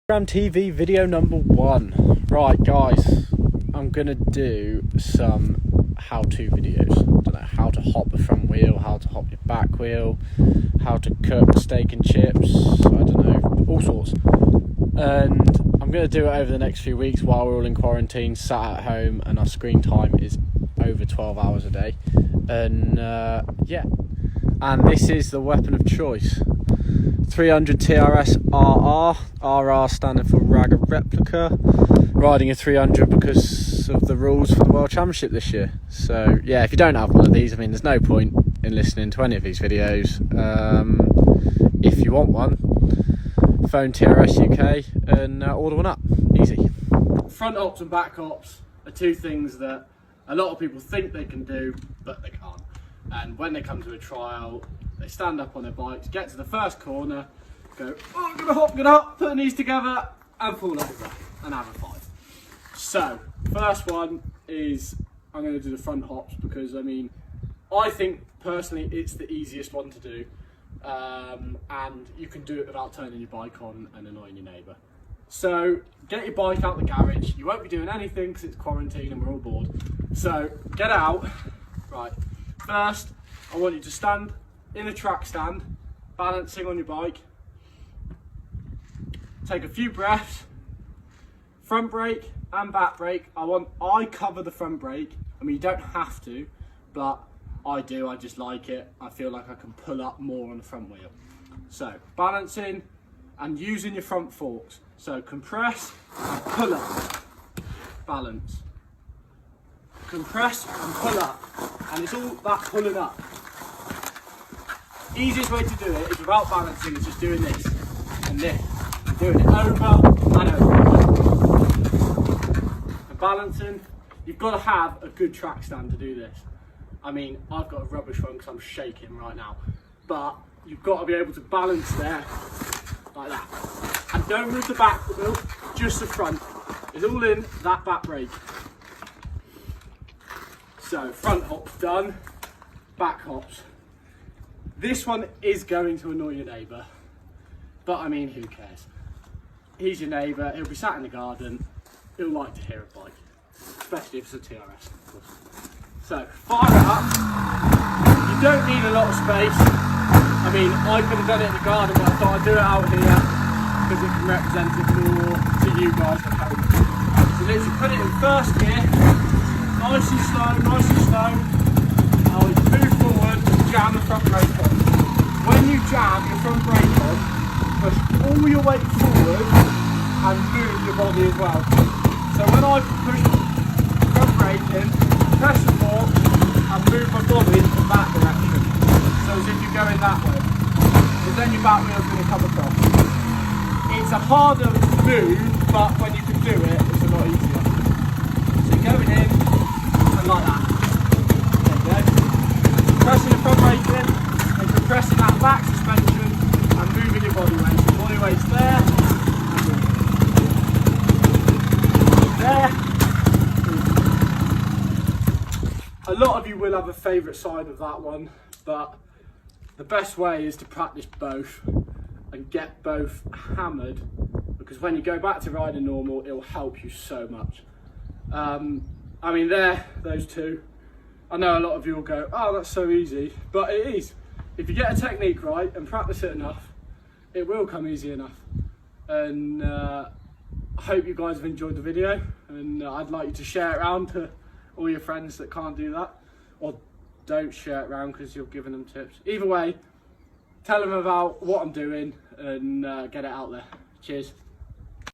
TV video number 1. Right guys, I'm gonna do some how-to videos. I don't know how to hop the front wheel, how to hop your back wheel, how to cook steak and chips, I don't know, all sorts. And I'm gonna do it over the next few weeks while we're all in quarantine, sat at home, and our screen time is over 12 hours a day. And yeah, and this is the weapon of choice. 300 TRS RR standing for Ragged Replica. Riding a 300 because of the rules for the World Championship this year. So yeah, if you don't have one of these, I mean, there's no point in listening to any of these videos. If you want one, phone TRS UK and order one up. Easy. Front hops and back hops are two things that a lot of people think they can do, but they can't. And when they come to a trial, they stand up on their bikes, get to the first corner, go, oh, I'm gonna hop, put the knees together, and fall over, and have a five. So, first one is, I'm gonna do the front hops, because I mean, I think personally it's the easiest one to do, and you can do it without turning your bike on and annoying your neighbour. So, get your bike out the garage, you won't be doing anything because it's quarantine and we're all bored. So, get out, right, first, I want you to stand in a track stand, balancing on your bike. Take a few breaths, front brake and back brake. I cover the front brake. I mean, you don't have to, but I do, I just like it. I feel like I can pull up more on the front wheel. So, balancing and using your front forks. So, compress and pull up, balance. Compress and pull up, and it's all that pulling up. Easiest way to do it is without balancing, is just doing this and this, and doing it over and over. And balancing, you've got to have a good track stand to do this. I mean, I've got a rubbish one because I'm shaking right now, but you've got to be able to balance there, like that. And don't move the back wheel, just the front. It's all in that back brake. So, front hops done, back hops. This one is going to annoy your neighbour, but I mean, who cares? He's your neighbour, he'll be sat in the garden, he'll like to hear a bike, especially if it's a TRS, of course. So, fire it up. You don't need a lot of space. I mean, I could have done it in the garden, but I thought I'd do it out here because it can represent it more to you guys at home. So literally put it in first gear, nice and slow. I'll move forward and jam the front brake on. When you jam your front brake on, push all your weight forward and move your body as well. So when I push the front brake in, press the fork and move my body in that direction. So as if you're going that way. Because then your back wheel's going to come across. It's a harder move, but when you can do it, it's a lot easier. So you're going in and like that. There you go. Pressing the front brake in and compressing that back suspension and moving your body weight. So body weight's there and there. A lot of you will have a favourite side of that one, but the best way is to practice both and get both hammered, because when you go back to riding normal, it will help you so much. I mean, those two. I know a lot of you will go, oh, that's so easy, but it is. If you get a technique right and practice it enough, it will come easy enough. And I hope you guys have enjoyed the video, and I'd like you to share it around to all your friends that can't do that, or don't share it around because you're giving them tips. Either way, tell them about what I'm doing and get it out there. Cheers.